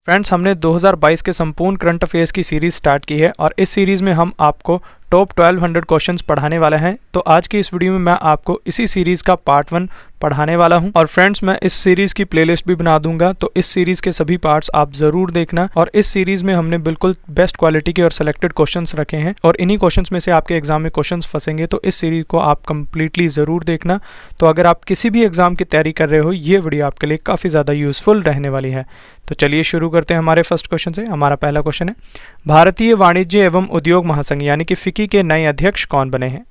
Friends, हमने 2022 के संपूर्ण करंट अफेयर्स की सीरीज स्टार्ट की है और इस सीरीज में हम आपको टॉप 1200 क्वेश्चंस पढ़ाने वाले हैं। तो आज की इस वीडियो में मैं आपको इसी सीरीज का पार्ट 1 पढ़ाने वाला हूं। और फ्रेंड्स, मैं इस सीरीज की प्लेलिस्ट भी बना दूंगा, तो इस सीरीज के सभी पार्ट्स आप जरूर देखना। और इस सीरीज में हमने बिल्कुल बेस्ट क्वालिटी के और सिलेक्टेड क्वेश्चंस रखे हैं और इन्हीं क्वेश्चंस में से आपके एग्जाम में क्वेश्चंस फंसेंगे, तो इस सीरीज को आप कंप्लीटली जरूर देखना। तो अगर आप किसी भी एग्जाम की तैयारी कर रहे हो, ये वीडियो आपके लिए काफ़ी ज़्यादा यूजफुल रहने वाली है। तो चलिए शुरू करते हैं हमारे फर्स्ट क्वेश्चन से। हमारा पहला क्वेश्चन है, भारतीय वाणिज्य एवं उद्योग महासंघ यानी कि फिक्की के नए अध्यक्ष कौन बने हैं?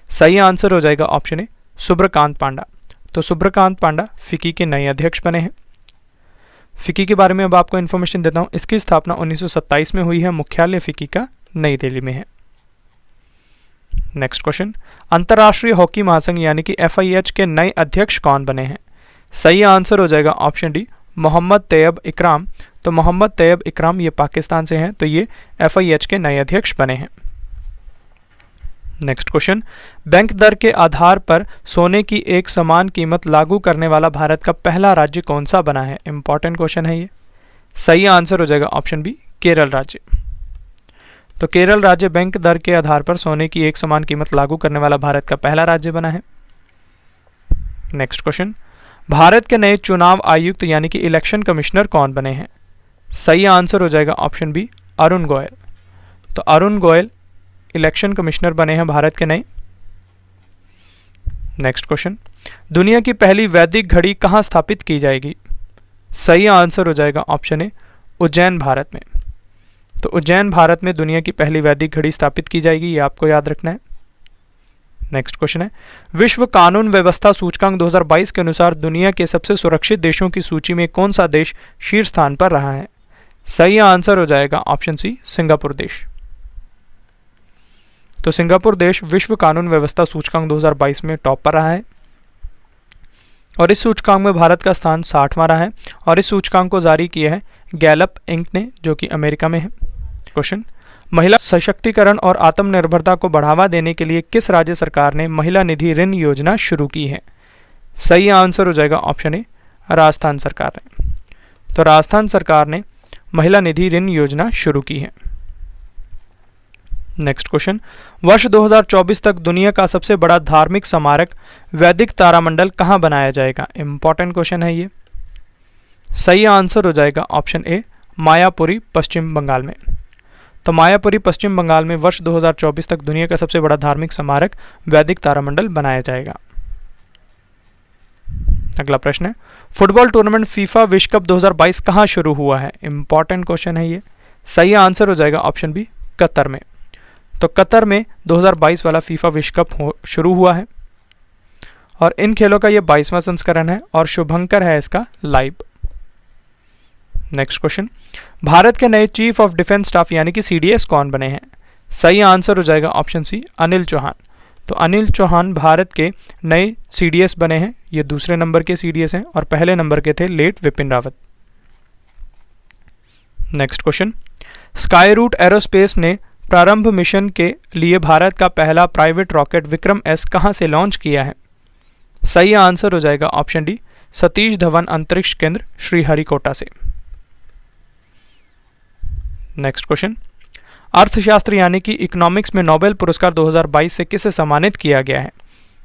सही आंसर हो जाएगा ऑप्शन ए, सुब्रकांत पांडा। तो सुब्रकांत पांडा फिक्की के नए अध्यक्ष बने हैं। फिक्की के बारे में अब आपको इन्फॉर्मेशन देता हूं। इसकी स्थापना 1927 में हुई है। मुख्यालय फिक्की का नई दिल्ली में है। नेक्स्ट क्वेश्चन, अंतर्राष्ट्रीय हॉकी महासंघ यानी कि FIH के नए अध्यक्ष कौन बने हैं? सही आंसर हो जाएगा ऑप्शन डी, मोहम्मद तैयब इकराम। तो मोहम्मद तैयब इकराम ये पाकिस्तान से हैं, तो ये FIH के नए अध्यक्ष बने हैं। नेक्स्ट क्वेश्चन, बैंक दर के आधार पर सोने की एक समान कीमत लागू करने वाला भारत का पहला राज्य कौन सा बना है? इंपॉर्टेंट क्वेश्चन है ये। सही आंसर हो जाएगा ऑप्शन बी, केरल राज्य। तो केरल राज्य बैंक दर के आधार पर सोने की एक समान कीमत लागू करने वाला भारत का पहला राज्य बना है। नेक्स्ट क्वेश्चन, भारत के नए चुनाव आयुक्त यानी कि इलेक्शन कमिश्नर कौन बने हैं? सही आंसर हो जाएगा ऑप्शन बी, अरुण गोयल। तो अरुण गोयल इलेक्शन कमिश्नर बने हैं भारत के नए। नेक्स्ट क्वेश्चन, दुनिया की पहली वैदिक घड़ी कहां स्थापित की जाएगी? सही आंसर हो जाएगा ऑप्शन ए, उज्जैन भारत में। तो उज्जैन भारत में दुनिया की पहली वैदिक घड़ी स्थापित की जाएगी, ये आपको याद रखना है। नेक्स्ट क्वेश्चन है, विश्व कानून व्यवस्था सूचकांक 2022 के अनुसार दुनिया के सबसे सुरक्षित देशों की सूची में कौन सा देश शीर्ष स्थान पर रहा है? सही आंसर हो जाएगा ऑप्शन सी, सिंगापुर देश। तो सिंगापुर देश विश्व कानून व्यवस्था सूचकांक 2022 में टॉप पर रहा है और इस सूचकांक में भारत का स्थान 60वां रहा है और इस सूचकांक को जारी किया है गैलप इंक ने, जो कि अमेरिका में है। क्वेश्चन, महिला सशक्तिकरण और आत्मनिर्भरता को बढ़ावा देने के लिए किस राज्य सरकार ने महिला निधि ऋण योजना शुरू की है? सही आंसर हो जाएगा ऑप्शन ए, राजस्थान सरकार ने। तो राजस्थान सरकार ने महिला निधि ऋण योजना शुरू की है। नेक्स्ट क्वेश्चन, वर्ष 2024 तक दुनिया का सबसे बड़ा धार्मिक स्मारक वैदिक तारामंडल कहां बनाया जाएगा? इंपॉर्टेंट क्वेश्चन है ये। सही आंसर हो जाएगा ऑप्शन ए, मायापुरी पश्चिम बंगाल में। तो मायापुरी पश्चिम बंगाल में वर्ष 2024 तक दुनिया का सबसे बड़ा धार्मिक स्मारक वैदिक तारामंडल बनाया जाएगा। अगला प्रश्न है, फुटबॉल टूर्नामेंट फीफा विश्व कप 2022 कहां शुरू हुआ है? इंपॉर्टेंट क्वेश्चन है ये। सही आंसर हो जाएगा ऑप्शन बी, कतर में। तो कतर में 2022 वाला फीफा विश्व कप शुरू हुआ है और इन खेलों का ये 22वां संस्करण है और शुभंकर है इसका लाइव। नेक्स्ट क्वेश्चन, भारत के नए चीफ ऑफ डिफेंस स्टाफ यानी कि CDS कौन बने हैं? सही आंसर हो जाएगा ऑप्शन सी, अनिल चौहान। तो अनिल चौहान भारत के नए CDS बने हैं। ये दूसरे नंबर के CDS हैं और पहले नंबर के थे late Vipin Rawat. Next question, Skyroot aerospace ने प्रारंभ मिशन के लिए भारत का पहला प्राइवेट रॉकेट विक्रम S कहां से लॉन्च किया है? सही आंसर हो जाएगा ऑप्शन डी, सतीश धवन अंतरिक्ष केंद्र श्रीहरिकोटा से। नेक्स्ट क्वेश्चन, अर्थशास्त्र यानी कि इकोनॉमिक्स में नोबेल पुरस्कार 2022 से किसे सम्मानित किया गया है?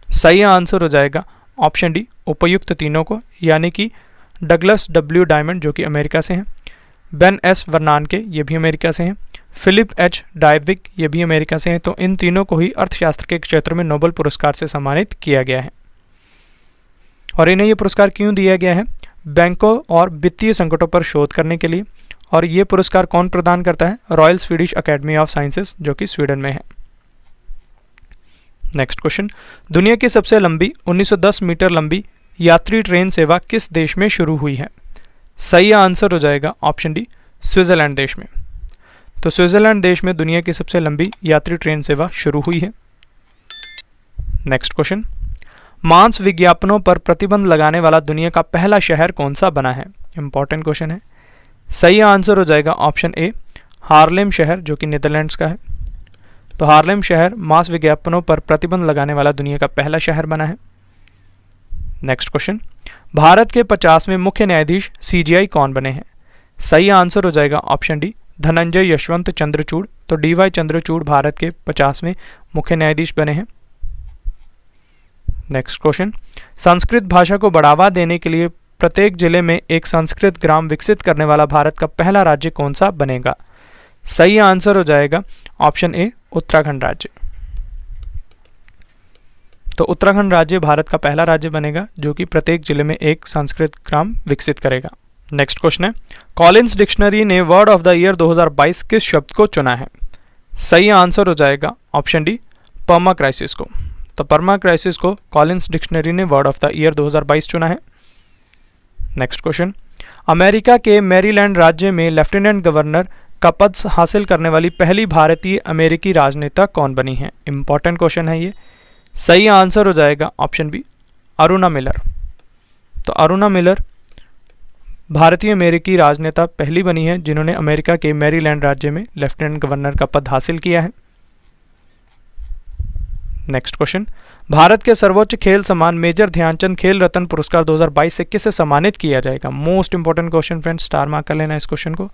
सही आंसर हो जाएगा ऑप्शन डी, उपर्युक्त तीनों को, यानी कि डगलस W डायमंड जो कि अमेरिका से हैं, बेन S वर्नानके ये भी अमेरिका से हैं, फिलिप H डायविक ये भी अमेरिका से हैं। तो इन तीनों को ही अर्थशास्त्र के क्षेत्र में नोबेल पुरस्कार से सम्मानित किया गया है। और इन्हें ये पुरस्कार क्यों दिया गया है? बैंकों और वित्तीय संकटों पर शोध करने के लिए। और ये पुरस्कार कौन प्रदान करता है? Royal Swedish academy of sciences जो कि स्वीडन में है। नेक्स्ट क्वेश्चन, दुनिया की सबसे लंबी 1910 मीटर लंबी यात्री ट्रेन सेवा किस देश में शुरू हुई है? सही आंसर हो जाएगा ऑप्शन डी, स्विट्जरलैंड देश में। तो स्विट्जरलैंड देश में दुनिया की सबसे लंबी यात्री ट्रेन सेवा शुरू हुई है। नेक्स्ट क्वेश्चन, मांस विज्ञापनों पर प्रतिबंध लगाने वाला दुनिया का पहला शहर कौन सा बना है? इंपॉर्टेंट क्वेश्चन है। सही आंसर हो जाएगा ऑप्शन ए, हार्लेम शहर जो कि नीदरलैंड्स का है। तो हार्लेम शहर मांस विज्ञापनों पर प्रतिबंध लगाने वाला दुनिया का पहला शहर बना है। नेक्स्ट क्वेश्चन, भारत के 50वें मुख्य न्यायाधीश CGI कौन बने हैं? सही आंसर हो जाएगा ऑप्शन डी, धनंजय यशवंत चंद्रचूड़। तो डी.वाई. चंद्रचूड़ भारत के 50वें मुख्य न्यायाधीश बने हैं। नेक्स्ट क्वेश्चन, संस्कृत भाषा को बढ़ावा देने के लिए प्रत्येक जिले में एक संस्कृत ग्राम विकसित करने वाला भारत का पहला राज्य कौन सा बनेगा? सही आंसर हो जाएगा ऑप्शन ए, उत्तराखंड राज्य। तो उत्तराखंड राज्य भारत का पहला राज्य बनेगा जो कि प्रत्येक जिले में एक संस्कृत ग्राम विकसित करेगा। नेक्स्ट क्वेश्चन है, कॉलिंस डिक्शनरी ने वर्ड ऑफ द ईयर 2022 किस शब्द को चुना है? सही आंसर हो जाएगा ऑप्शन डी, पर्मा क्राइसिस को। तो पर्मा क्राइसिस को कॉलिंस डिक्शनरी ने वर्ड ऑफ द ईयर 2022 चुना है। नेक्स्ट क्वेश्चन, अमेरिका के मैरीलैंड राज्य में लेफ्टिनेंट गवर्नर का पद हासिल करने वाली पहली भारतीय अमेरिकी राजनेता कौन बनी है? इंपॉर्टेंट क्वेश्चन है ये। सही आंसर हो जाएगा ऑप्शन बी, अरुणा मिलर। तो अरुणा मिलर भारतीय अमेरिकी राजनेता पहली बनी है जिन्होंने अमेरिका के मैरीलैंड राज्य में लेफ्टिनेंट गवर्नर का पद हासिल किया है। नेक्स्ट क्वेश्चन, भारत के सर्वोच्च खेल सम्मान मेजर ध्यानचंद खेल रत्न पुरस्कार 2022 से किसे सम्मानित किया जाएगा? Most important question friends, star mark कर लेना इस क्वेश्चन को।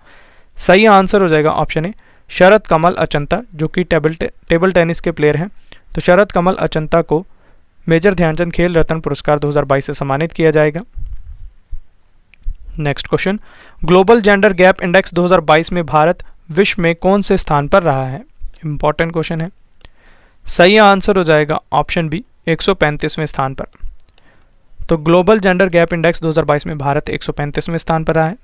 सही आंसर हो जाएगा ऑप्शन ए, शरद कमल अचंता, जो कि टेबल टेनिस के प्लेयर हैं। तो शरद कमल अचंता को मेजर ध्यानचंद खेल रत्न पुरस्कार 2022 से सम्मानित किया जाएगा। Next question, global gender gap index 2022 में भारत विश्व में कौन से स्थान पर रहा है? इंपॉर्टेंट क्वेश्चन है। सही आंसर हो जाएगा ऑप्शन बी, 135वें स्थान पर। तो ग्लोबल जेंडर गैप इंडेक्स 2022 में भारत 135वें स्थान पर रहा है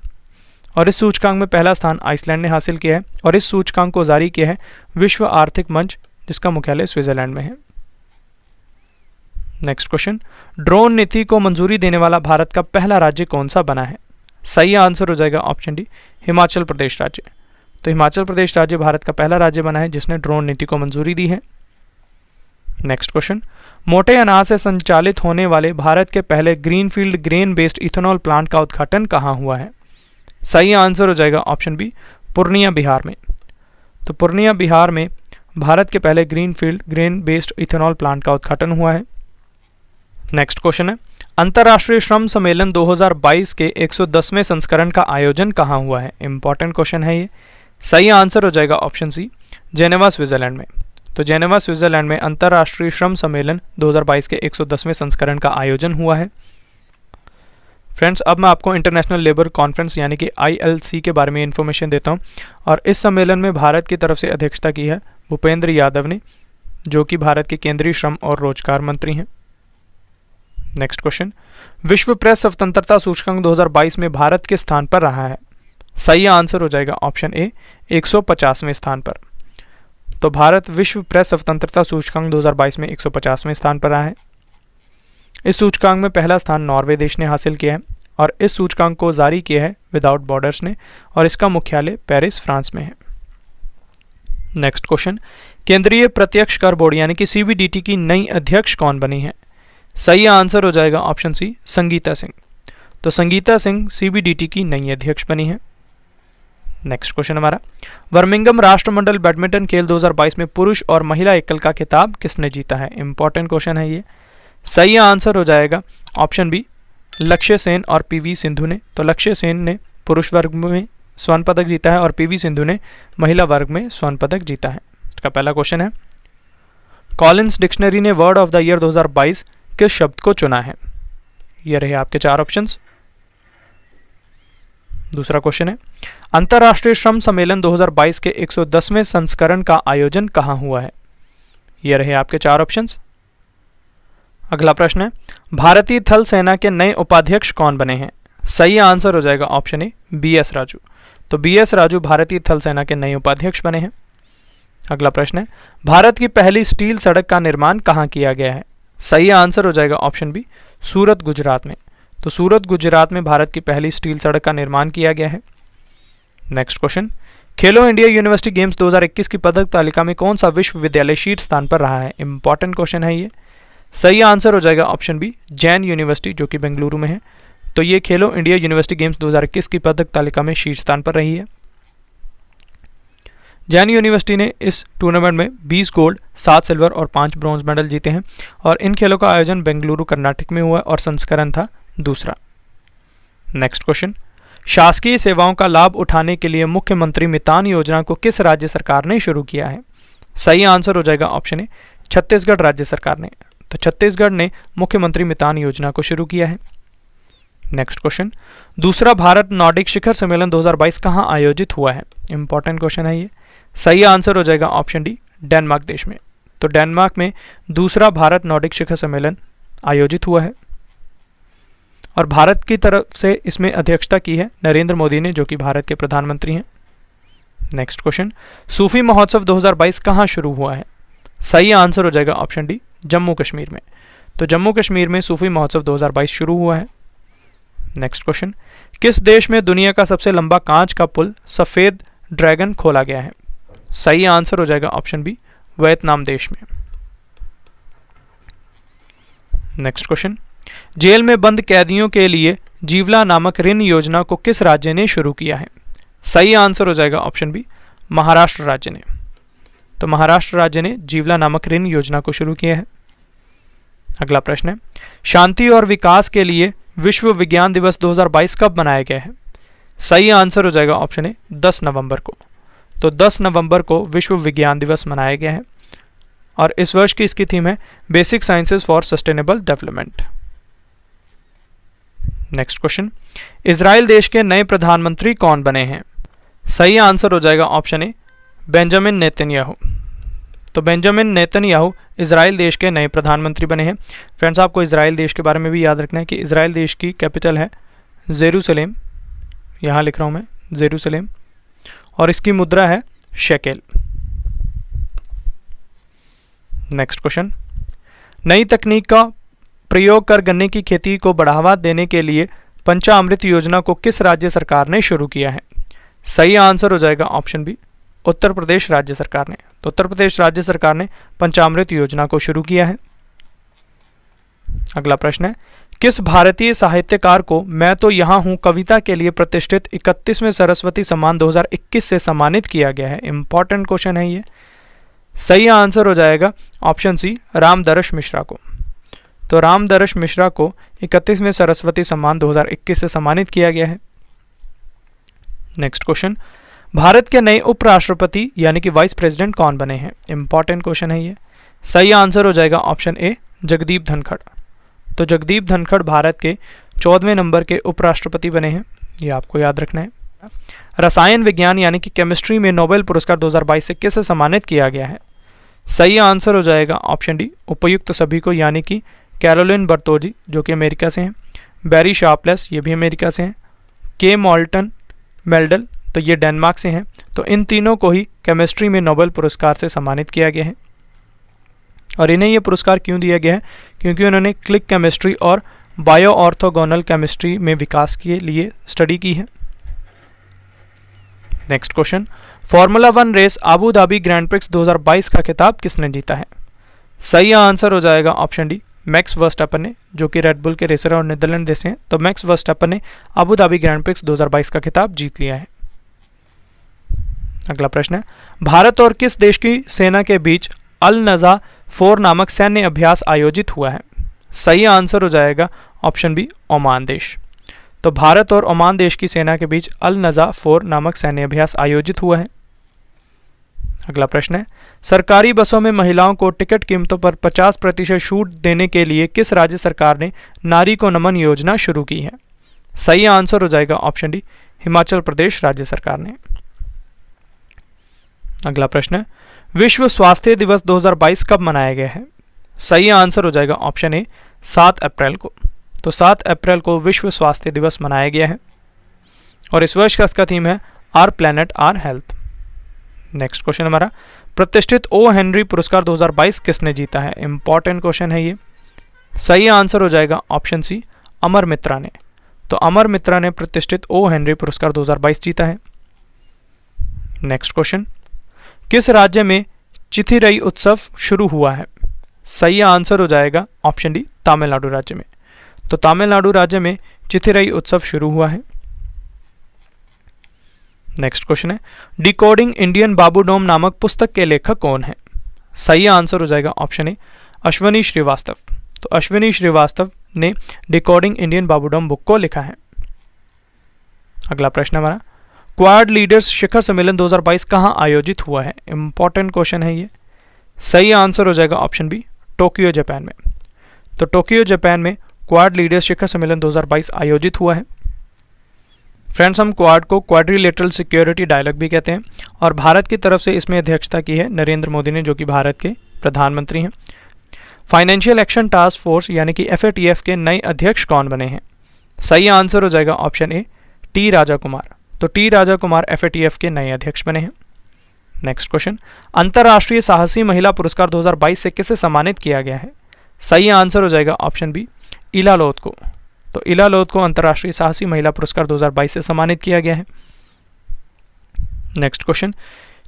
और इस सूचकांक में पहला स्थान आइसलैंड ने हासिल किया है और इस सूचकांक को जारी किया है विश्व आर्थिक मंच, जिसका मुख्यालय स्विट्जरलैंड में है। नेक्स्ट क्वेश्चन, ड्रोन नीति को मंजूरी देने वाला भारत का पहला राज्य कौन सा बना है? सही आंसर हो जाएगा ऑप्शन डी, हिमाचल प्रदेश राज्य। तो हिमाचल प्रदेश राज्य भारत का पहला राज्य बना है जिसने ड्रोन नीति को मंजूरी दी है। नेक्स्ट क्वेश्चन, मोटे अनाज से संचालित होने वाले भारत के पहले greenfield grain based ethanol plant का उद्घाटन कहाँ हुआ है? सही आंसर हो जाएगा ऑप्शन बी, पूर्णिया बिहार में। तो पूर्णिया बिहार में भारत के पहले greenfield grain based ethanol plant का उद्घाटन हुआ है। नेक्स्ट क्वेश्चन है, अंतर्राष्ट्रीय श्रम सम्मेलन 2022 के 110वें संस्करण का आयोजन कहाँ हुआ है? इंपॉर्टेंट क्वेश्चन है ये। सही आंसर हो जाएगा ऑप्शन सी, जेनेवा स्विट्जरलैंड में। तो जेनेवा स्विट्जरलैंड में अंतर्राष्ट्रीय श्रम सम्मेलन 2022 के 110वें संस्करण का आयोजन हुआ है। फ्रेंड्स, अब मैं आपको इंटरनेशनल लेबर कॉन्फ्रेंस यानी कि ILC के बारे में इन्फॉर्मेशन देता हूं और इस सम्मेलन में भारत की तरफ से अध्यक्षता की है भूपेंद्र यादव ने, जो कि भारत के केंद्रीय श्रम और रोजगार मंत्री हैं। नेक्स्ट क्वेश्चन, विश्व प्रेस स्वतंत्रता सूचकांक 2022 में भारत के स्थान पर रहा है? सही आंसर हो जाएगा ऑप्शन ए, 150वें स्थान पर। तो भारत विश्व प्रेस स्वतंत्रता सूचकांक 2022 में 150वें स्थान पर रहा है। इस सूचकांक में पहला स्थान नॉर्वे देश ने हासिल किया है और इस सूचकांक को जारी किया है विदाउट बॉर्डर्स ने और इसका मुख्यालय पेरिस, फ्रांस में है। नेक्स्ट क्वेश्चन, केंद्रीय प्रत्यक्ष कर बोर्ड यानी कि CBDT की नई अध्यक्ष कौन बनी है? सही आंसर हो जाएगा ऑप्शन सी, संगीता सिंह। तो संगीता सिंह CBDT की नई अध्यक्ष बनी है। नेक्स्ट क्वेश्चन हमारा, बर्मिंघम राष्ट्रमंडल बैडमिंटन खेल 2022 में पुरुष और महिला एकल का खिताब किसने जीता है? इंपॉर्टेंट क्वेश्चन है ये। सही आंसर हो जाएगा ऑप्शन बी, लक्ष्य सेन और PV सिंधु ने। तो लक्ष्य सेन ने पुरुष वर्ग में स्वर्ण पदक जीता है और PV सिंधु ने महिला वर्ग में स्वर्ण पदक जीता है। इसका पहला क्वेश्चन है, कॉलिंस डिक्शनरी ने वर्ड ऑफ द ईयर 2022 किस शब्द को चुना है? ये रहे आपके चार ऑप्शंस। दूसरा क्वेश्चन है, अंतर्राष्ट्रीय श्रम सम्मेलन 2022 के 110वें संस्करण का आयोजन कहाँ हुआ है? ये रहे आपके चार ऑप्शंस। अगला प्रश्न है, भारतीय थल सेना के नए उपाध्यक्ष कौन बने हैं? सही आंसर हो जाएगा ऑप्शन ए, BS राजू। तो BS राजू भारतीय थल सेना के नए उपाध्यक्ष बने हैं। अगला प्रश्न है, भारत की पहली स्टील सड़क का निर्माण कहाँ किया गया है? सही आंसर हो जाएगा ऑप्शन बी, सूरत, गुजरात में। तो सूरत, गुजरात में भारत की पहली स्टील सड़क का निर्माण किया गया है। नेक्स्ट क्वेश्चन, खेलो इंडिया यूनिवर्सिटी गेम्स 2021 की पदक तालिका में कौन सा विश्वविद्यालय शीर्ष स्थान पर रहा है? इंपॉर्टेंट क्वेश्चन है ये। सही आंसर हो जाएगा ऑप्शन बी, जैन यूनिवर्सिटी, जो कि बेंगलुरु में है। तो ये खेलो इंडिया यूनिवर्सिटी गेम्स 2021 की पदक तालिका में शीर्ष स्थान पर रही है। जैन यूनिवर्सिटी ने इस टूर्नामेंट में 20 गोल्ड, 7 सिल्वर और 5 ब्रॉन्ज मेडल जीते हैं और इन खेलों का आयोजन बेंगलुरु, कर्नाटक में हुआ और संस्करण था दूसरा। नेक्स्ट क्वेश्चन, शासकीय सेवाओं का लाभ उठाने के लिए मुख्यमंत्री मितान योजना को किस राज्य सरकार ने शुरू किया है? सही आंसर हो जाएगा ऑप्शन ए, छत्तीसगढ़ राज्य सरकार ने। तो छत्तीसगढ़ ने मुख्यमंत्री मितान योजना को शुरू किया है। नेक्स्ट क्वेश्चन, दूसरा भारत नॉर्डिक शिखर सम्मेलन 2022 कहां आयोजित हुआ है? इंपॉर्टेंट क्वेश्चन है ये। सही आंसर हो जाएगा ऑप्शन डी, डेनमार्क देश में। तो डेनमार्क में दूसरा भारत नॉर्डिक शिखर सम्मेलन आयोजित हुआ है और भारत की तरफ से इसमें अध्यक्षता की है नरेंद्र मोदी ने, जो कि भारत के प्रधानमंत्री हैं। नेक्स्ट क्वेश्चन, सूफी महोत्सव 2022 कहां शुरू हुआ है? सही आंसर हो जाएगा ऑप्शन डी, जम्मू कश्मीर में। तो जम्मू कश्मीर में सूफी महोत्सव 2022 शुरू हुआ है। नेक्स्ट क्वेश्चन, किस देश में दुनिया का सबसे लंबा कांच का पुल सफेद ड्रैगन खोला गया है? सही आंसर हो जाएगा ऑप्शन बी, वियतनाम देश में। नेक्स्ट क्वेश्चन, जेल में बंद कैदियों के लिए जीवला नामक ऋण योजना को किस राज्य ने शुरू किया है? सही आंसर हो जाएगा ऑप्शन बी, महाराष्ट्र राज्य ने। तो महाराष्ट्र राज्य ने जीवला नामक ऋण योजना को शुरू किया है। अगला प्रश्न है, शांति और विकास के लिए विश्व विज्ञान दिवस 2022 कब मनाया गया है? सही आंसर हो जाएगा ऑप्शन ए, 10 नवंबर को। तो 10 नवंबर को विश्व विज्ञान दिवस मनाया गया है और इस वर्ष की इसकी थीम है basic sciences for sustainable development. Next question, Israel देश के नए प्रधानमंत्री कौन बने हैं? सही आंसर हो जाएगा ऑप्शन ए, बेंजामिन नेतन्याहू। तो बेंजामिन नेतन्याहू इजराइल देश के नए प्रधानमंत्री बने हैं। फ्रेंड्स, आपको इजराइल देश के बारे में भी याद रखना है कि इजराइल देश की कैपिटल है जेरूसलेम, यहाँ लिख रहा हूँ मैं जेरूसलेम, और इसकी मुद्रा है शेकेल। नेक्स्ट क्वेश्चन, नई तकनीक का प्रयोग कर गन्ने की खेती को बढ़ावा देने के लिए पंचामृत योजना को किस राज्य सरकार ने शुरू किया है? सही आंसर हो जाएगा ऑप्शन बी, उत्तर प्रदेश राज्य सरकार ने। तो उत्तर प्रदेश राज्य सरकार ने पंचामृत योजना को शुरू किया है। अगला प्रश्न है, किस भारतीय साहित्यकार को मैं तो यहाँ हूँ कविता के लिए प्रतिष्ठित 31वें सरस्वती सम्मान 2021 से सम्मानित किया गया है? इंपॉर्टेंट क्वेश्चन है ये। सही आंसर हो जाएगा ऑप्शन सी, रामदरश मिश्रा को। तो रामदरश मिश्रा को 31वें सरस्वती सम्मान 2021 से सम्मानित किया गया है। नेक्स्ट क्वेश्चन, भारत के नए उपराष्ट्रपति यानी कि वाइस प्रेसिडेंट कौन बने हैं? इंपॉर्टेंट क्वेश्चन है ये। सही आंसर हो जाएगा ऑप्शन ए, जगदीप धनखड़। तो जगदीप धनखड़ भारत के 14वें नंबर के उपराष्ट्रपति बने हैं, ये आपको याद रखना है। रसायन विज्ञान यानी कि केमिस्ट्री में नोबेल पुरस्कार 2022 से किसे सम्मानित किया गया है? सही आंसर हो जाएगा ऑप्शन डी, उपर्युक्त सभी को, यानी कि कैरोलिन बर्तोजी जो कि अमेरिका से हैं, बैरी शार्पलेस ये भी अमेरिका से हैं, के मॉल्टन मेल्डल तो ये डेनमार्क से हैं। तो इन तीनों को ही केमिस्ट्री में नोबेल पुरस्कार से सम्मानित किया गया है। और इन्हें ये पुरस्कार क्यों दिया गया है? क्योंकि उन्होंने क्लिक केमिस्ट्री और बायो ऑर्थोगोनल केमिस्ट्री में विकास के लिए स्टडी की है। Next question, formula 1 race Abu Dhabi grand prix 2022 का खिताब किसने जीता है? सही आंसर हो जाएगा ऑप्शन डी, मैक्स वर्स्टैपन ने, जो कि रेडबुल के रेसर और नीदरलैंड देश हैं। तो मैक्स वर्स्टैपन ने आबू धाबी ग्रैंड प्रिक्स 2022 का खिताब जीत लिया है। अगला प्रश्न है, भारत और किस देश की सेना के बीच अल नज़ा 4 नामक सैन्य अभ्यास आयोजित हुआ है? सही आंसर हो जाएगा ऑप्शन बी, ओमान देश। तो भारत और ओमान देश की सेना के बीच अल नज़ा 4 नामक सैन्य अभ्यास आयोजित हुआ है। अगला प्रश्न है, सरकारी बसों में महिलाओं को टिकट कीमतों पर 50% छूट देने के लिए किस राज्य सरकार ने नारी को नमन योजना शुरू की है? सही आंसर हो जाएगा ऑप्शन डी, हिमाचल प्रदेश राज्य सरकार ने। अगला प्रश्न है, विश्व स्वास्थ्य दिवस 2022 कब मनाया गया है? सही आंसर हो जाएगा ऑप्शन ए, 7 अप्रैल को। तो 7 अप्रैल को विश्व स्वास्थ्य दिवस मनाया गया है और इस वर्ष का इसका थीम है our planet our health. Next question हमारा, प्रतिष्ठित ओ हेनरी पुरस्कार 2022 किसने जीता है? इंपॉर्टेंट क्वेश्चन है ये। सही आंसर हो जाएगा ऑप्शन सी, अमर मित्रा ने। तो अमर मित्रा ने प्रतिष्ठित ओ हेनरी पुरस्कार 2022 जीता है। नेक्स्ट क्वेश्चन, किस राज्य में चिथिरई उत्सव शुरू हुआ है? सही आंसर हो जाएगा ऑप्शन डी, तमिलनाडु राज्य में। तो तमिलनाडु राज्य में चिथिरई उत्सव शुरू हुआ है। नेक्स्ट क्वेश्चन है, डिकोडिंग इंडियन बाबूडोम नामक पुस्तक के लेखक कौन है? सही आंसर हो जाएगा ऑप्शन ए, अश्विनी श्रीवास्तव। तो अश्विनी श्रीवास्तव ने डिकोडिंग इंडियन बाबूडोम बुक को लिखा है। अगला प्रश्न हमारा, क्वाड लीडर्स शिखर सम्मेलन 2022 कहाँ आयोजित हुआ है? इंपॉर्टेंट क्वेश्चन है ये। सही आंसर हो जाएगा ऑप्शन बी, टोक्यो जापान में। तो टोक्यो जापान में क्वाड लीडर्स शिखर सम्मेलन 2022 आयोजित हुआ है। फ्रेंड्स, हम क्वाड को क्वाड्रिलेटरल सिक्योरिटी डायलॉग भी कहते हैं और भारत की तरफ से इसमें अध्यक्षता की है नरेंद्र मोदी ने, जो कि भारत के प्रधानमंत्री हैं। फाइनेंशियल एक्शन टास्क फोर्स यानी कि FATF के नए अध्यक्ष कौन बने हैं? सही आंसर हो जाएगा ऑप्शन ए, टी राजा कुमार। तो टी राजा कुमार FATF के नए अध्यक्ष बने हैं। नेक्स्ट क्वेश्चन, अंतर्राष्ट्रीय साहसी महिला पुरस्कार 2022 से किसे सम्मानित किया गया है? सही आंसर हो जाएगा ऑप्शन बी, इला लोथ को। तो इला लोथ को अंतर्राष्ट्रीय साहसी महिला पुरस्कार 2022 से सम्मानित किया गया है। नेक्स्ट क्वेश्चन,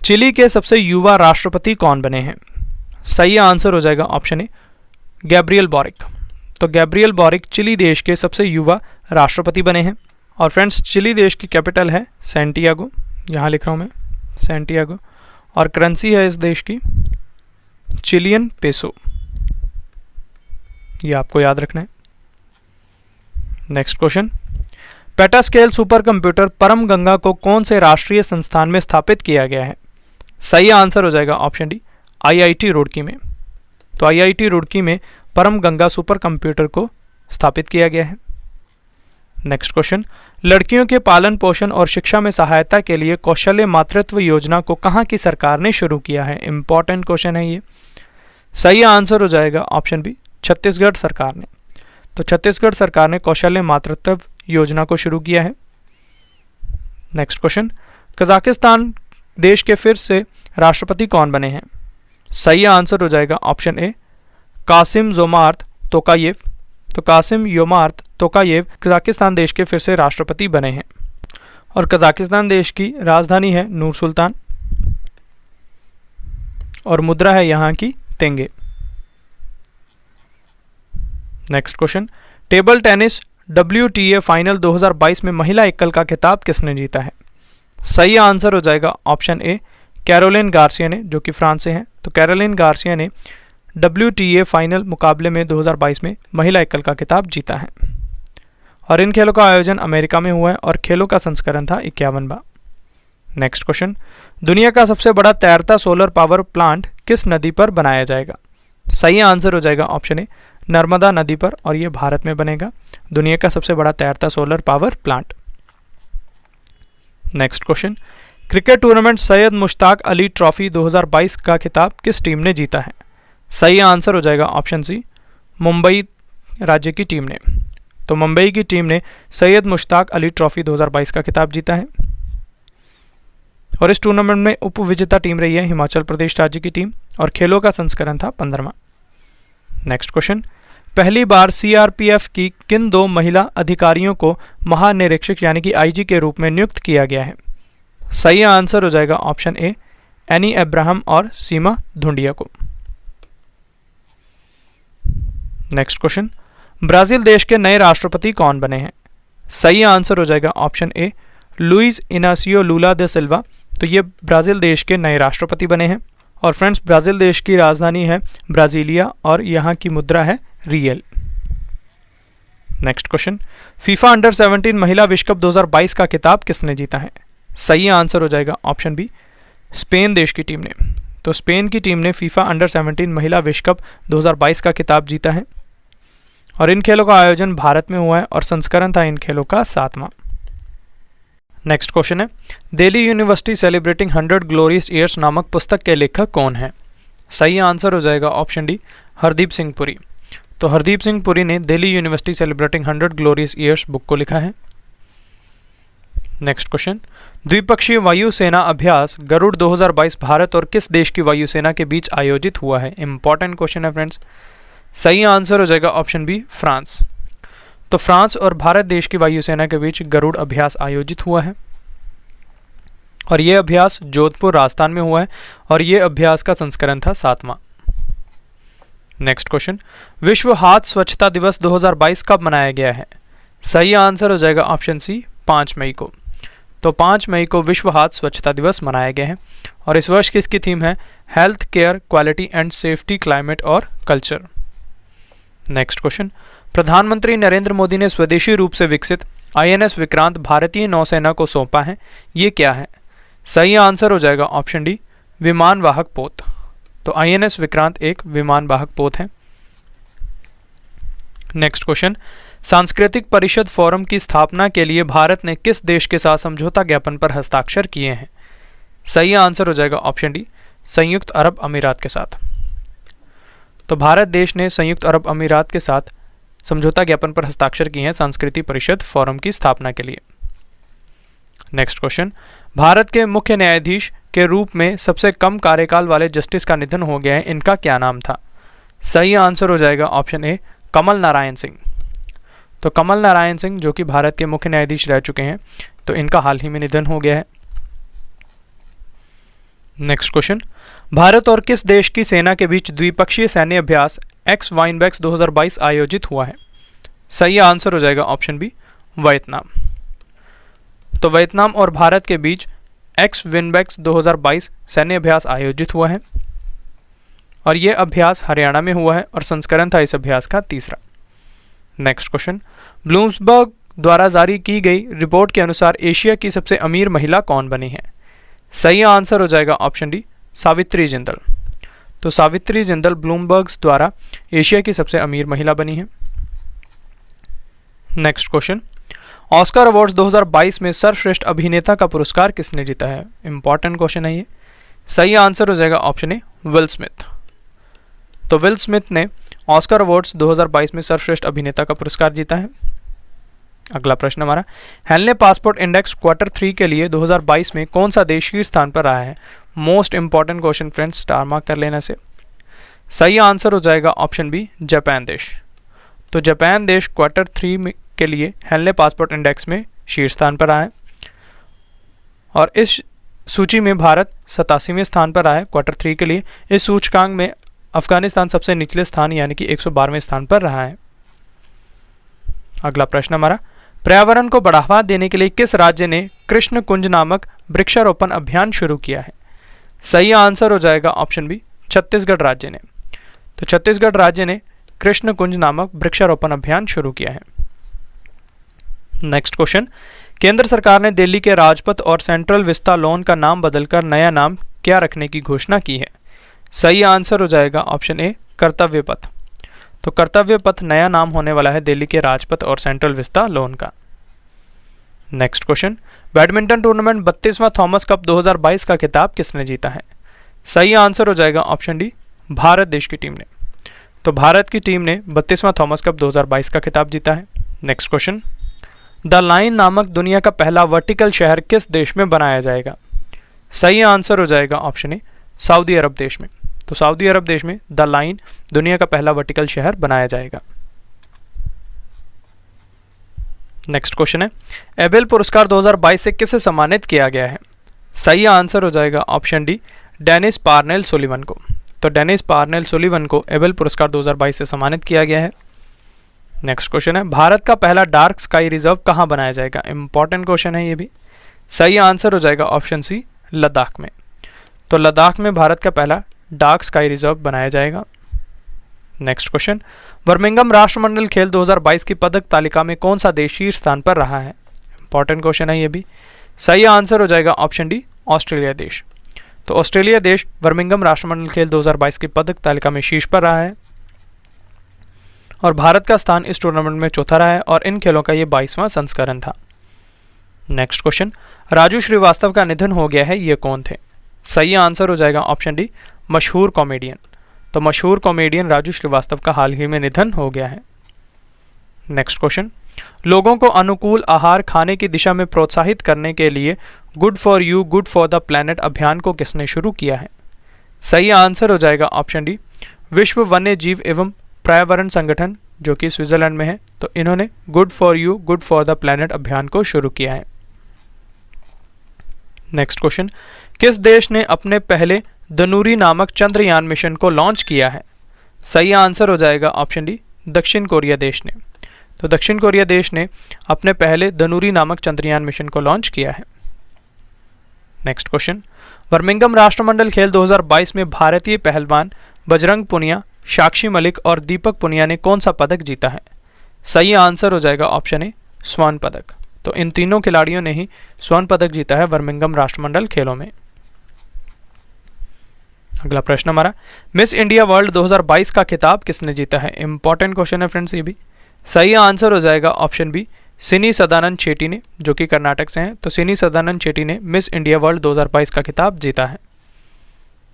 चिली के सबसे युवा राष्ट्रपति कौन बने हैं? सही आंसर हो जाएगा ऑप्शन ए, गैब्रियल बोरिक। तो गैब्रियल बोरिक चिली देश के सबसे युवा राष्ट्रपति बने हैं। और फ्रेंड्स, चिली देश की कैपिटल है सैंटियागो, यहाँ लिख रहा हूँ मैं सैंटियागो, और करेंसी है इस देश की चिलियन पेसो, ये आपको याद रखना है। नेक्स्ट क्वेश्चन, पेटास्केल सुपर कंप्यूटर परम गंगा को कौन से राष्ट्रीय संस्थान में स्थापित किया गया है? सही आंसर हो जाएगा ऑप्शन डी, IIT रुड़की में। तो IIT रुड़की में परम गंगा सुपर कंप्यूटर को स्थापित किया गया है। नेक्स्ट क्वेश्चन, लड़कियों के पालन पोषण और शिक्षा में सहायता के लिए कौशल्य मातृत्व योजना को कहाँ की सरकार ने शुरू किया है? इंपॉर्टेंट क्वेश्चन है ये। सही आंसर हो जाएगा ऑप्शन बी, छत्तीसगढ़ सरकार ने। तो छत्तीसगढ़ सरकार ने कौशल्य मातृत्व योजना को शुरू किया है। नेक्स्ट क्वेश्चन, कजाकिस्तान देश के फिर से राष्ट्रपति कौन बने हैं? सही आंसर हो जाएगा ऑप्शन ए, कासिम जोमार्त तोकायेव। तो कासिम योमार्त तोकायेव कजाकिस्तान देश के फिर से राष्ट्रपति बने हैं। और कजाकिस्तान देश की राजधानी है नूर सुल्तान और मुद्रा है यहाँ की तेंगे। Next question, table tennis WTA final 2022 में महिला एकल का खिताब किसने जीता है? सही आंसर हो जाएगा ऑप्शन ए, कैरोलिन गार्सिया ने, जो कि फ्रांस से हैं। तो कैरोलिन गार्सिया ने WTA फाइनल मुकाबले में 2022 में महिला एकल का खिताब जीता है। और इन खेलों का आयोजन अमेरिका में हुआ है और खेलों का संस्करण था 51वां। नेक्स्ट क्वेश्चन, दुनिया का सबसे बड़ा तैरता सोलर पावर प्लांट किस नदी पर बनाया जाएगा? सही आंसर हो जाएगा ऑप्शन ए, नर्मदा नदी पर, और ये भारत में बनेगा दुनिया का सबसे बड़ा तैरता solar power plant. Next question, cricket tournament Syed Mushtaq Ali trophy 2022 का खिताब किस टीम ने जीता है? सही आंसर हो जाएगा ऑप्शन सी, मुंबई राज्य की टीम ने। तो मुंबई की टीम ने सैयद मुश्ताक अली ट्रॉफी 2022 का खिताब जीता है। और इस टूर्नामेंट में उपविजेता टीम रही है हिमाचल प्रदेश राज्य की टीम और खेलों का संस्करण था 15वां। नेक्स्ट क्वेश्चन, पहली बार CRPF की किन 2 महिला अधिकारियों को महानिरीक्षक यानी कि IG के रूप में नियुक्त किया गया है? सही आंसर हो जाएगा ऑप्शन ए, एनी अब्राहम और सीमा धुंडिया को। नेक्स्ट क्वेश्चन, ब्राजील देश के नए राष्ट्रपति कौन बने हैं? सही आंसर हो जाएगा option A, Luiz Inacio Lula da Silva. तो ये ब्राजील देश के नए राष्ट्रपति बने हैं। और फ्रेंड्स, ब्राजील देश की राजधानी है ब्राजीलिया और यहाँ की मुद्रा है real. Next question, FIFA under 17 महिला विश्व कप 2022 का खिताब किसने जीता है? सही आंसर हो जाएगा ऑप्शन बी, स्पेन देश की टीम ने। तो स्पेन की टीम ने फीफा अंडर 17 महिला विश्व कप 2022 का खिताब जीता है। और इन खेलों का आयोजन भारत में हुआ है और संस्करण था इन खेलों का 7वां। नेक्स्ट क्वेश्चन है, Delhi university celebrating 100 glorious years नामक पुस्तक के लेखक कौन है? सही आंसर हो जाएगा ऑप्शन डी, हरदीप सिंह पुरी। तो हरदीप सिंह पुरी ने Delhi university celebrating 100 glorious years book को लिखा है। नेक्स्ट क्वेश्चन, द्विपक्षीय वायुसेना अभ्यास गरुड़ 2022 भारत और किस देश की वायुसेना के बीच आयोजित हुआ है? इंपॉर्टेंट क्वेश्चन है फ्रेंड्स। सही आंसर हो जाएगा ऑप्शन बी, फ्रांस। तो फ्रांस और भारत देश की वायुसेना के बीच गरुड़ अभ्यास आयोजित हुआ है और यह अभ्यास जोधपुर राजस्थान में हुआ है और यह अभ्यास का संस्करण था 7वां। नेक्स्ट क्वेश्चन, विश्व हाथ स्वच्छता दिवस 2022 कब मनाया गया है? सही आंसर हो जाएगा ऑप्शन सी, 5 मई को। तो 5 मई को विश्व हाथ स्वच्छता दिवस मनाया गया है और इस वर्ष की इसकी थीम है health care, quality and safety, climate और कल्चर। नेक्स्ट क्वेश्चन, प्रधानमंत्री नरेंद्र मोदी ने स्वदेशी रूप से विकसित INS विक्रांत भारतीय नौसेना को सौंपा है, ये क्या है? सही आंसर हो जाएगा ऑप्शन डी, विमान वाहक पोत। तो INS विक्रांत एक विमान वाहक पोत है। नेक्स्ट क्वेश्चन, सांस्कृतिक परिषद फोरम की स्थापना के लिए भारत ने किस देश के साथ समझौता ज्ञापन पर हस्ताक्षर किए हैं? सही आंसर हो जाएगा ऑप्शन डी, संयुक्त अरब अमीरात के साथ। तो भारत देश ने संयुक्त अरब अमीरात के साथ समझौता ज्ञापन पर हस्ताक्षर किए हैं सांस्कृतिक परिषद फोरम की स्थापना के लिए। नेक्स्ट क्वेश्चन, भारत के मुख्य न्यायाधीश के रूप में सबसे कम कार्यकाल वाले जस्टिस का निधन हो गया है, इनका क्या नाम था? सही आंसर हो जाएगा ऑप्शन ए, कमल नारायण सिंह। तो कमल नारायण सिंह जो कि भारत के मुख्य न्यायाधीश रह चुके हैं, तो इनका हाल ही में निधन हो गया है। नेक्स्ट क्वेश्चन, भारत और किस देश की सेना के बीच द्विपक्षीय सैन्य अभ्यास एक्स वाइनबैक्स 2022 आयोजित हुआ है? सही आंसर हो जाएगा ऑप्शन बी, वियतनाम। तो वियतनाम और भारत के बीच एक्स विनबैक्स 2022 सैन्य अभ्यास आयोजित हुआ है और यह अभ्यास हरियाणा में हुआ है और संस्करण था इस अभ्यास का तीसरा। नेक्स्ट क्वेश्चन, ब्लूमबर्ग द्वारा जारी की गई रिपोर्ट के अनुसार एशिया की सबसे अमीर महिला कौन बनी है? सही आंसर हो जाएगा ऑप्शन डी, सावित्री जिंदल। तो सावित्री जिंदल ब्लूमबर्ग द्वारा एशिया की सबसे अमीर महिला बनी है। नेक्स्ट क्वेश्चन, ऑस्कर अवार्ड्स 2022 में सर्वश्रेष्ठ अभिनेता का पुरस्कार किसने जीता है? इंपॉर्टेंट क्वेश्चन है ये। सही आंसर हो जाएगा ऑप्शन ए, विल स्मिथ। तो विल स्मिथ ने ऑस्कर अवार्ड्स 2022 में सर्वश्रेष्ठ अभिनेता का पुरस्कार जीता है। अगला प्रश्न हमारा, हेनले पासपोर्ट इंडेक्स Q3 के लिए 2022 में कौन सा देश शीर्ष स्थान पर रहा है? Most important question friends, star mark कर लेने से। सही आंसर हो जाएगा ऑप्शन बी, जापान देश। तो जापान देश Q3 के लिए हेनले पासपोर्ट इंडेक्स में शीर्ष स्थान पर रहा है और इस सूची में भारत 87वें स्थान पर रहा है Q3 के लिए। इस सूचकांक में अफगानिस्तान सबसे निचले स्थान यानी कि 112वें स्थान पर रहा है। अगला प्रश्न हमारा, पर्यावरण को बढ़ावा देने के लिए किस राज्य ने कृष्ण कुंज नामक वृक्षारोपण अभियान शुरू किया है? सही आंसर हो जाएगा ऑप्शन बी, छत्तीसगढ़ राज्य ने। तो छत्तीसगढ़ राज्य ने कृष्ण कुंज नामक वृक्षारोपण अभियान शुरू किया है। नेक्स्ट क्वेश्चन, केंद्र सरकार ने दिल्ली के राजपथ और सेंट्रल विस्ता लॉन का नाम बदलकर नया नाम क्या रखने की घोषणा की है? सही आंसर हो जाएगा ऑप्शन ए, कर्तव्य पथ। तो कर्तव्य पथ नया नाम होने वाला है दिल्ली के राजपथ और सेंट्रल विस्ता लॉन का। नेक्स्ट क्वेश्चन, बैडमिंटन टूर्नामेंट 32वां थॉमस कप 2022 का खिताब किसने जीता है? सही आंसर हो जाएगा ऑप्शन डी, भारत देश की टीम ने। तो भारत की टीम ने 32वां थॉमस कप 2022 का खिताब जीता है। नेक्स्ट क्वेश्चन, द लाइन नामक दुनिया का पहला वर्टिकल शहर किस देश में बनाया जाएगा? सही आंसर हो जाएगा ऑप्शन ए, सऊदी अरब देश में। तो सऊदी अरब देश में द लाइन दुनिया का पहला वर्टिकल शहर बनाया जाएगा। नेक्स्ट क्वेश्चन है, एबेल पुरस्कार 2022 से किसे सम्मानित किया गया है? सही आंसर हो जाएगा option D, Dennis Parnell Sullivan को। तो डेनिस पार्नेल सुलिवन को एबेल पुरस्कार 2022 से सम्मानित किया गया है। नेक्स्ट क्वेश्चन है, भारत का पहला डार्क स्काई रिजर्व कहाँ बनाया जाएगा? इंपॉर्टेंट क्वेश्चन है ये भी। सही आंसर हो जाएगा ऑप्शन सी, लद्दाख में। तो लद्दाख में भारत का पहला डार्क स्काई रिजर्व बनाया जाएगा। नेक्स्ट क्वेश्चन, बर्मिंघम राष्ट्रमंडल खेल 2022 की पदक तालिका में कौन सा देश शीर्ष स्थान पर रहा है? इंपॉर्टेंट क्वेश्चन है ये भी। सही आंसर हो जाएगा ऑप्शन डी, ऑस्ट्रेलिया देश। तो ऑस्ट्रेलिया देश बर्मिंघम राष्ट्रमंडल खेल 2022 की पदक तालिका में शीर्ष पर रहा है और भारत का स्थान इस टूर्नामेंट में चौथा रहा है और इन खेलों का ये 22वां संस्करण था। नेक्स्ट क्वेश्चन, राजू श्रीवास्तव का निधन हो गया है, ये कौन थे? सही आंसर हो जाएगा ऑप्शन डी, मशहूर कॉमेडियन। तो मशहूर कॉमेडियन राजू श्रीवास्तव का हाल ही में निधन हो गया है। नेक्स्ट क्वेश्चन, लोगों को अनुकूल आहार खाने की दिशा में प्रोत्साहित करने के लिए good for you good for the planet अभियान को किसने शुरू किया है? सही आंसर हो जाएगा ऑप्शन डी, विश्व वन्य जीव एवं पर्यावरण संगठन जो कि स्विट्जरलैंड में है। तो इन्होंने good for you good for the planet अभियान को शुरू किया है। नेक्स्ट क्वेश्चन, किस देश ने अपने पहले धनुरी नामक चंद्रयान मिशन को लॉन्च किया है? सही आंसर हो जाएगा ऑप्शन डी, दक्षिण कोरिया देश ने। तो दक्षिण कोरिया देश ने अपने पहले धनुरी नामक चंद्रयान मिशन को लॉन्च किया है। नेक्स्ट क्वेश्चन, बर्मिंघम राष्ट्रमंडल खेल 2022 में भारतीय पहलवान बजरंग पुनिया, साक्षी मलिक और दीपक पुनिया ने कौन सा पदक जीता है? सही आंसर हो जाएगा ऑप्शन ए, स्वर्ण पदक। तो इन तीनों खिलाड़ियों ने ही स्वर्ण पदक जीता है बर्मिंघम राष्ट्रमंडल खेलों में। अगला प्रश्न हमारा, मिस इंडिया वर्ल्ड 2022 का खिताब किसने जीता है? इंपॉर्टेंट क्वेश्चन है फ्रेंड्स ये भी। सही आंसर हो जाएगा ऑप्शन बी, सिनी सदानंद शेट्टी ने, जो कि कर्नाटक से हैं। तो सिनी सदानंद शेट्टी ने मिस इंडिया वर्ल्ड 2022 का खिताब जीता है।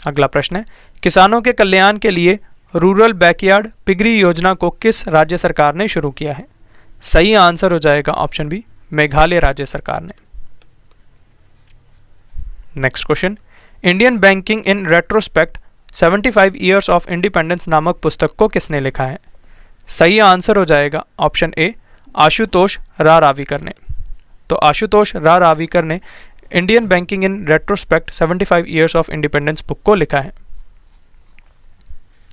अगला प्रश्न है, किसानों के कल्याण के लिए रूरल बैकयार्ड पिगरी योजना को किस राज्य सरकार ने शुरू किया है? सही आंसर हो जाएगा ऑप्शन बी, मेघालय राज्य सरकार ने। Next question, Indian banking in retrospect 75 years of independence नामक पुस्तक को किसने लिखा है? सही आंसर हो जाएगा ऑप्शन ए, आशुतोष रारावीकर ने। तो आशुतोष रारावीकर ने Indian banking in retrospect 75 years of independence book को लिखा है।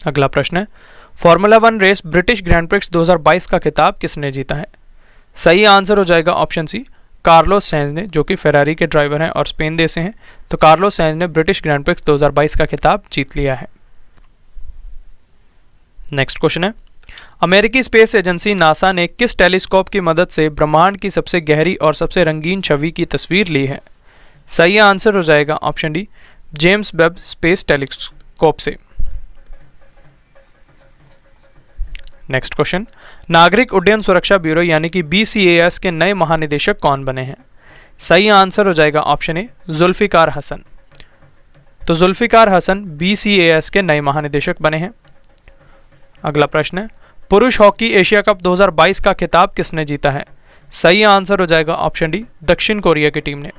अगला प्रश्न है, formula 1 race British grand prix 2022 का खिताब किसने जीता है? सही आंसर हो जाएगा ऑप्शन सी, कार्लोस सैंज ने, जो कि फेरारी के ड्राइवर हैं और स्पेन देश से हैं। तो कार्लोस सैंज ने ब्रिटिश ग्रैंड प्रिक्स 2022 का खिताब जीत लिया है। नेक्स्ट क्वेश्चन है, अमेरिकी स्पेस एजेंसी नासा ने किस टेलीस्कोप की मदद से ब्रह्मांड की सबसे गहरी और सबसे रंगीन छवि की तस्वीर ली है? सही आंसर हो जाएगा option D, James Webb space telescope से। नेक्स्ट क्वेश्चन, नागरिक उड्डयन सुरक्षा ब्यूरो यानी कि BCAS के नए महानिदेशक कौन बने हैं? सही आंसर हो जाएगा ऑप्शन ए, जुल्फिकार हसन। तो जुल्फिकार हसन BCAS के नए महानिदेशक बने हैं। अगला प्रश्न है, पुरुष हॉकी एशिया कप 2022 का खिताब किसने जीता है? सही आंसर हो जाएगा ऑप्शन डी, दक्षिण कोरिया की टीम ने।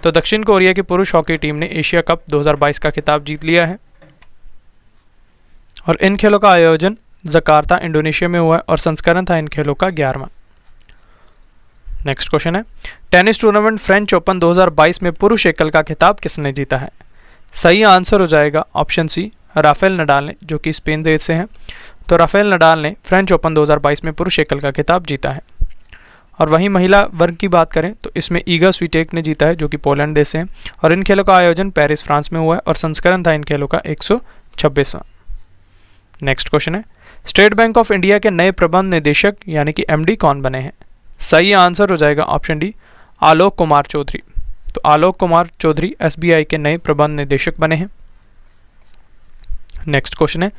तो दक्षिण कोरिया की पुरुष हॉकी टीम ने एशिया कप 2022 का खिताब जीत लिया है। और इन खेलों का आयोजन जकार्ता इंडोनेशिया में हुआ है और संस्करण था इन खेलों का 11वां। नेक्स्ट क्वेश्चन है, टेनिस टूर्नामेंट फ्रेंच ओपन 2022 में पुरुष एकल का खिताब किसने जीता है? सही आंसर हो जाएगा ऑप्शन सी, राफेल नडाल ने, जो कि स्पेन देश से हैं। तो राफेल नडाल ने फ्रेंच ओपन 2022 में पुरुष एकल का खिताब जीता है। और वहीं महिला वर्ग की बात करें तो इसमें ईगा स्वीटेक ने जीता है, जो कि पोलैंड देश से हैं। और इन खेलों का आयोजन पेरिस फ्रांस में हुआ है और संस्करण था इन खेलों का 126वां। नेक्स्ट क्वेश्चन है, स्टेट बैंक ऑफ इंडिया के नए प्रबंध निदेशक यानी कि MD कौन बने हैं? सही आंसर हो जाएगा ऑप्शन डी, आलोक कुमार चौधरी। तो आलोक कुमार चौधरी SBI के नए प्रबंध निदेशक बने हैं। नेक्स्ट क्वेश्चन है,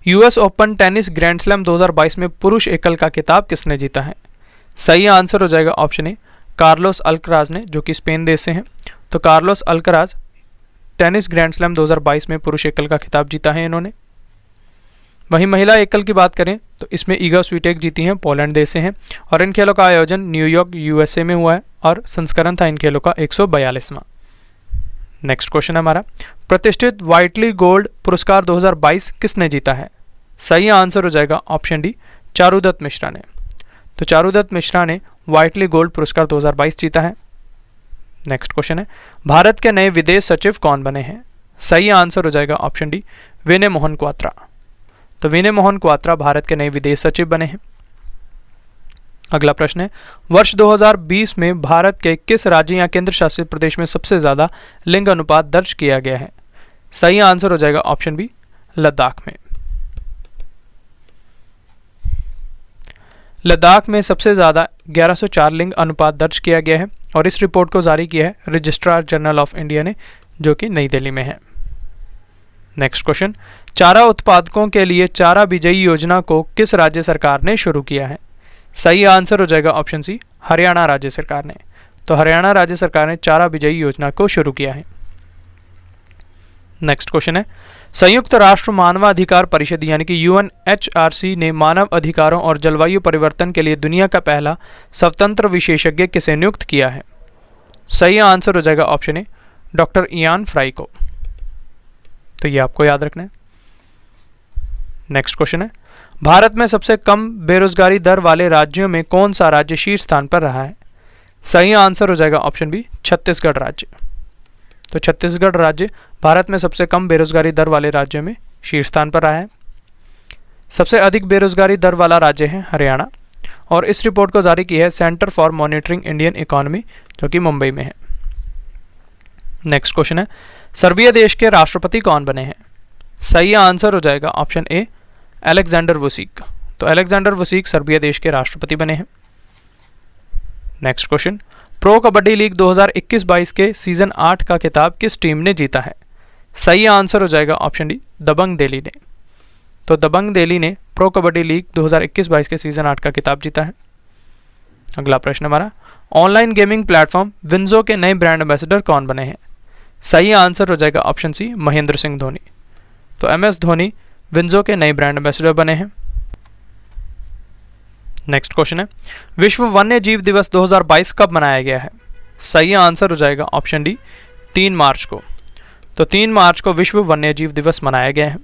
US open tennis grand slam 2022 में पुरुष एकल का खिताब किसने जीता है? सही आंसर हो जाएगा ऑप्शन ए, कार्लोस अल्कराज ने, जो कि स्पेन देश से हैं। तो Carlos Alcaraz tennis grand slam 2022 में पुरुष एकल का खिताब जीता है इन्होंने। वहीं महिला एकल की बात करें तो इसमें ईगा स्वीटेक जीती हैं, पोलैंड देश से हैं। और इन खेलों का आयोजन न्यूयॉर्क USA में हुआ है और संस्करण था इन खेलों का 142वां। नेक्स्ट क्वेश्चन है हमारा, प्रतिष्ठित व्हाइटली गोल्ड पुरस्कार 2022 किसने जीता है? सही आंसर हो जाएगा ऑप्शन डी, चारुदत्त मिश्रा ने। तो चारुदत्त मिश्रा ने व्हाइटली गोल्ड पुरस्कार 2022 जीता है। नेक्स्ट क्वेश्चन है, भारत के नए विदेश सचिव कौन बने हैं? सही आंसर हो जाएगा ऑप्शन डी, विनय मोहन क्वात्रा। तो विनय मोहन क्वात्रा भारत के नए विदेश सचिव बने हैं। अगला प्रश्न है, वर्ष 2020 में भारत के किस राज्य या केंद्र शासित प्रदेश में सबसे ज्यादा लिंग अनुपात दर्ज किया गया है? सही आंसर हो जाएगा ऑप्शन बी, लद्दाख में। लद्दाख में सबसे ज्यादा 1104 लिंग अनुपात दर्ज किया गया है और इस रिपोर्ट को जारी किया है रजिस्ट्रार जनरल ऑफ इंडिया ने, जो कि नई दिल्ली में है। नेक्स्ट क्वेश्चन, चारा उत्पादकों के लिए चारा बिजाई योजना को किस राज्य सरकार ने शुरू किया है? सही आंसर हो जाएगा ऑप्शन सी, हरियाणा राज्य सरकार ने। तो हरियाणा राज्य सरकार ने चारा बिजाई योजना को शुरू किया है। नेक्स्ट क्वेश्चन है, संयुक्त राष्ट्र मानवाधिकार परिषद यानी कि UNHRC ने मानव अधिकारों और जलवायु परिवर्तन के लिए दुनिया का पहला स्वतंत्र विशेषज्ञ किसे नियुक्त किया है? सही आंसर हो जाएगा ऑप्शन ए, डॉक्टर इयान फ्राई को। तो ये आपको याद रखना है। नेक्स्ट क्वेश्चन है, भारत में सबसे कम बेरोजगारी दर वाले राज्यों में कौन सा राज्य शीर्ष स्थान पर रहा है? सही आंसर हो जाएगा ऑप्शन बी, छत्तीसगढ़ राज्य। तो छत्तीसगढ़ राज्य भारत में सबसे कम बेरोजगारी दर वाले राज्यों में शीर्ष स्थान पर रहा है। सबसे अधिक बेरोजगारी दर वाला राज्य है हरियाणा और इस रिपोर्ट को जारी की है centre for monitoring Indian economy, जो कि मुंबई में है। नेक्स्ट क्वेश्चन है, सर्बिया देश के राष्ट्रपति कौन बने हैं? सही आंसर हो जाएगा ऑप्शन ए, अलेक्जेंडर वुसिक। तो अलेक्जेंडर वुसिक सर्बिया देश के राष्ट्रपति बने हैं। Next question, pro kabaddi league 2021-22 के सीजन 8 का खिताब किस टीम ने जीता है? सही आंसर हो जाएगा ऑप्शन डी, दबंग दिल्ली ने। तो दबंग दिल्ली ने प्रो कबड्डी लीग 2021-22 के सीजन 8 का खिताब जीता है। अगला प्रश्न हमारा, ऑनलाइन गेमिंग प्लेटफॉर्म विंजो के नए ब्रांड एम्बेसडर कौन बने हैं? सही आंसर हो जाएगा ऑप्शन सी, महेंद्र सिंह धोनी। तो MS धोनी विंजो के नए ब्रांड एम्बेसडर बने हैं। नेक्स्ट क्वेश्चन है, विश्व वन्य जीव दिवस 2022 कब मनाया गया है? सही आंसर हो जाएगा ऑप्शन डी, 3 मार्च को। तो 3 मार्च को विश्व वन्य जीव दिवस मनाया गया है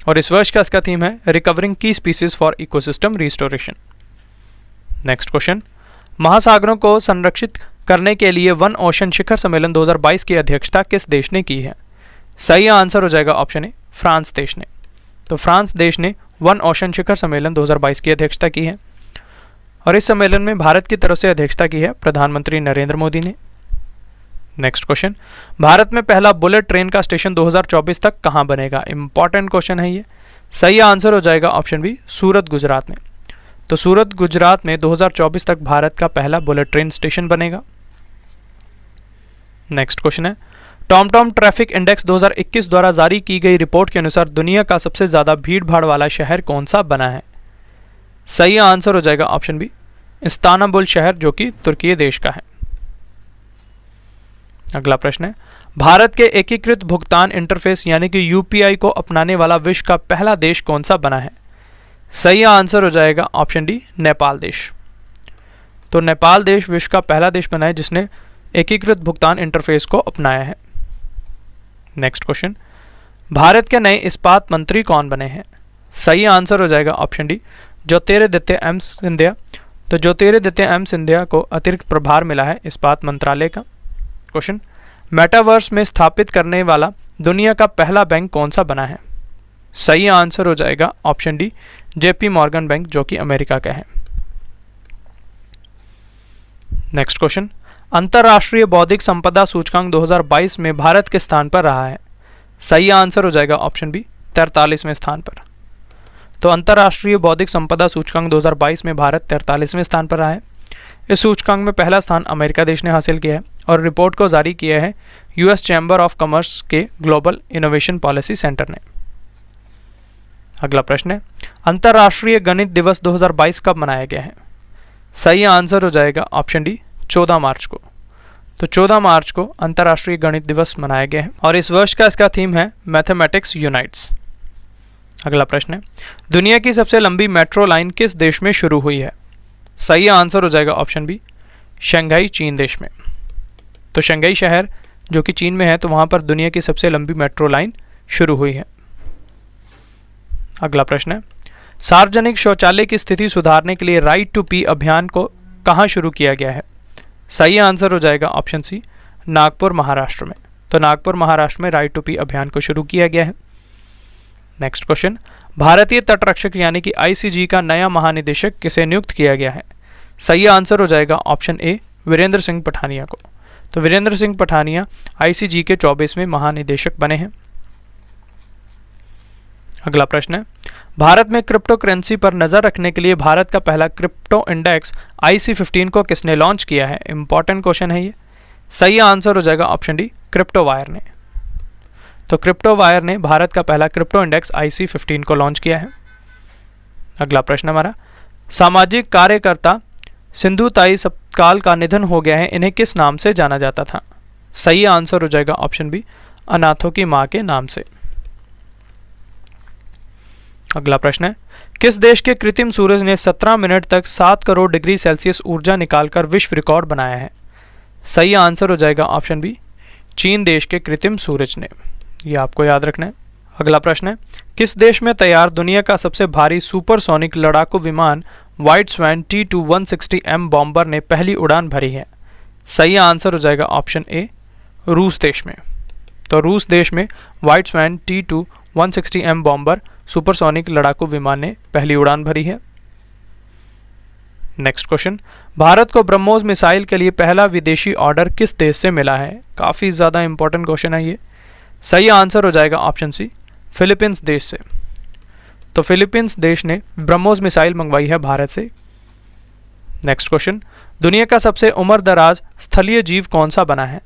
और इस वर्ष का इसका थीम है recovering key species for ecosystem restoration. Next question, महासागरों को संरक्षित करने के लिए वन ओशन शिखर सम्मेलन 2022 की अध्यक्षता किस देश ने की है? सही आंसर हो जाएगा ऑप्शन ए, फ्रांस देश ने। तो फ्रांस देश ने वन ओशन शिखर सम्मेलन 2022 की अध्यक्षता की है और इस सम्मेलन में भारत की तरफ से अध्यक्षता की है प्रधानमंत्री नरेंद्र मोदी ने। नेक्स्ट क्वेश्चन, भारत में पहला बुलेट ट्रेन का स्टेशन 2024 तक कहां बनेगा? इंपॉर्टेंट क्वेश्चन है ये। सही आंसर हो जाएगा ऑप्शन बी, सूरत गुजरात में। तो सूरत गुजरात में 2024 तक भारत का पहला बुलेट ट्रेन स्टेशन बनेगा। नेक्स्ट क्वेश्चन है, टॉमटॉम ट्रैफिक इंडेक्स 2021 द्वारा जारी की गई रिपोर्ट के अनुसार दुनिया का सबसे ज्यादा भीड़ भाड़ वाला शहर कौन सा बना है? सही आंसर हो जाएगा ऑप्शन बी, इस्तांबुल शहर, जो कि तुर्की देश का है। अगला प्रश्न है, भारत के एकीकृत भुगतान इंटरफेस यानी कि UPI को अपनाने वाला विश्व का पहला देश कौन सा बना है? सही आंसर हो जाएगा ऑप्शन डी, नेपाल देश। तो नेपाल देश विश्व का पहला देश बना है जिसने एकीकृत भुगतान इंटरफेस को अपनाया है। नेक्स्ट क्वेश्चन, भारत के नए इस्पात मंत्री कौन बने हैं? सही आंसर हो जाएगा option D, Jyotiraditya M Scindia. तो ज्योतिरादित्य एम सिंधिया को अतिरिक्त प्रभार मिला है इस्पात मंत्रालय का। क्वेश्चन, मेटावर्स में स्थापित करने वाला दुनिया का पहला बैंक कौन सा बना है? सही आंसर हो जाएगा option D, JP Morgan bank, जो कि अमेरिका का है। नेक्स्ट क्वेश्चन, अंतर्राष्ट्रीय बौद्धिक संपदा सूचकांक 2022 में भारत के स्थान पर रहा है? सही आंसर हो जाएगा ऑप्शन बी, 43वें स्थान पर। तो अंतर्राष्ट्रीय बौद्धिक संपदा सूचकांक 2022 में भारत 43वें स्थान पर रहा है। इस सूचकांक में पहला स्थान अमेरिका देश ने हासिल किया है और रिपोर्ट को जारी किया है US चैम्बर ऑफ कॉमर्स के ग्लोबल इनोवेशन पॉलिसी सेंटर ने। अगला प्रश्न है, अंतर्राष्ट्रीय गणित दिवस 2022 कब मनाया गया है? सही आंसर हो जाएगा ऑप्शन डी, 14 मार्च को। तो 14 मार्च को अंतर्राष्ट्रीय गणित दिवस मनाया गया है और इस वर्ष का इसका थीम है मैथमेटिक्स यूनाइट्स। अगला प्रश्न है, दुनिया की सबसे लंबी मेट्रो लाइन किस देश में शुरू हुई है? सही आंसर हो जाएगा ऑप्शन बी, शंघाई, चीन देश में। तो शंघाई शहर जो कि चीन में है, तो वहां पर दुनिया की सबसे लंबी मेट्रो लाइन शुरू हुई है। अगला प्रश्न है, सार्वजनिक शौचालय की स्थिति सुधारने के लिए राइट टू पी अभियान को कहां शुरू किया गया है? सही आंसर हो जाएगा ऑप्शन सी, नागपुर, महाराष्ट्र में। तो नागपुर, महाराष्ट्र में राइट टू पी अभियान को शुरू किया गया है। नेक्स्ट क्वेश्चन, भारतीय तटरक्षक यानी कि ICG का नया महानिदेशक किसे नियुक्त किया गया है? सही आंसर हो जाएगा ऑप्शन ए, वीरेंद्र सिंह पठानिया को। तो वीरेंद्र सिंह पठानिया ICG के 24वें महानिदेशक बने हैं। अगला प्रश्न है, भारत में क्रिप्टो करेंसी पर नजर रखने के लिए भारत का पहला क्रिप्टो इंडेक्स IC15 को किसने लॉन्च किया है? इंपॉर्टेंट क्वेश्चन है ये। सही आंसर हो जाएगा ऑप्शन डी, क्रिप्टो वायर ने। तो क्रिप्टो वायर ने भारत का पहला क्रिप्टो इंडेक्स IC15 को लॉन्च किया है। अगला प्रश्न हमारा, सामाजिक कार्यकर्ता सिंधु ताई सपकाल का निधन हो गया है, इन्हें किस नाम से जाना जाता था? सही आंसर हो जाएगा ऑप्शन बी, अनाथों की मां के नाम से। अगला प्रश्न है, किस देश के कृत्रिम सूरज ने 17 मिनट तक 7 करोड़ डिग्री सेल्सियस ऊर्जा निकालकर विश्व रिकॉर्ड बनाया है? सही आंसर हो जाएगा ऑप्शन बी, चीन देश के कृत्रिम सूरज ने। ये आपको याद रखना है। अगला प्रश्न है, किस देश में तैयार दुनिया का सबसे भारी सुपरसोनिक लड़ाकू विमान white swan T2 160M bomber ने पहली उड़ान भरी है? सही आंसर हो जाएगा ऑप्शन ए, रूस देश में। तो रूस देश में white swan T2 160M bomber supersonic लड़ाकू विमान ने पहली उड़ान भरी है। नेक्स्ट क्वेश्चन, भारत को ब्रह्मोस मिसाइल के लिए पहला विदेशी ऑर्डर किस देश से मिला है? काफी ज्यादा इंपॉर्टेंट क्वेश्चन है ये। सही आंसर हो जाएगा ऑप्शन सी, फिलीपींस देश से। तो फिलीपींस देश ने ब्रह्मोस मिसाइल मंगवाई है भारत से। नेक्स्ट क्वेश्चन, दुनिया का सबसे उम्रदराज स्थलीय जीव कौन सा बना है?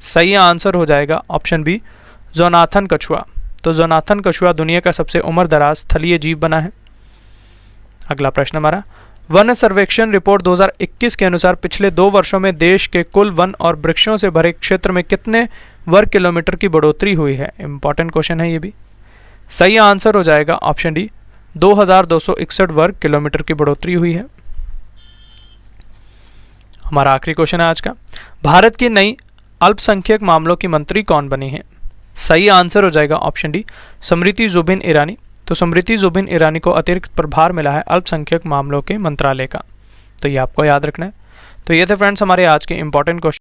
सही आंसर हो जाएगा ऑप्शन बी, जोनाथन कछुआ। तो जोनाथन कछुआ दुनिया का सबसे उम्रदराज स्थलीय जीव बना है। अगला प्रश्न हमारा, वन सर्वेक्षण रिपोर्ट 2021 के अनुसार पिछले 2 वर्षों में देश के कुल वन और वृक्षों से भरे क्षेत्र में कितने वर्ग किलोमीटर की बढ़ोतरी हुई है? इंपॉर्टेंट क्वेश्चन है ये भी। सही आंसर हो जाएगा ऑप्शन डी, 2261 वर्ग किलोमीटर की बढ़ोतरी हुई है। हमारा आखिरी क्वेश्चन है आज का, भारत की नई अल्पसंख्यक मामलों की मंत्री कौन बनी है? सही आंसर हो जाएगा ऑप्शन डी, स्मृति जुबिन ईरानी। तो स्मृति जुबिन ईरानी को अतिरिक्त प्रभार मिला है अल्पसंख्यक मामलों के मंत्रालय का, तो ये आपको याद रखना है। तो ये थे फ्रेंड्स हमारे आज के इंपॉर्टेंट क्वेश्चन।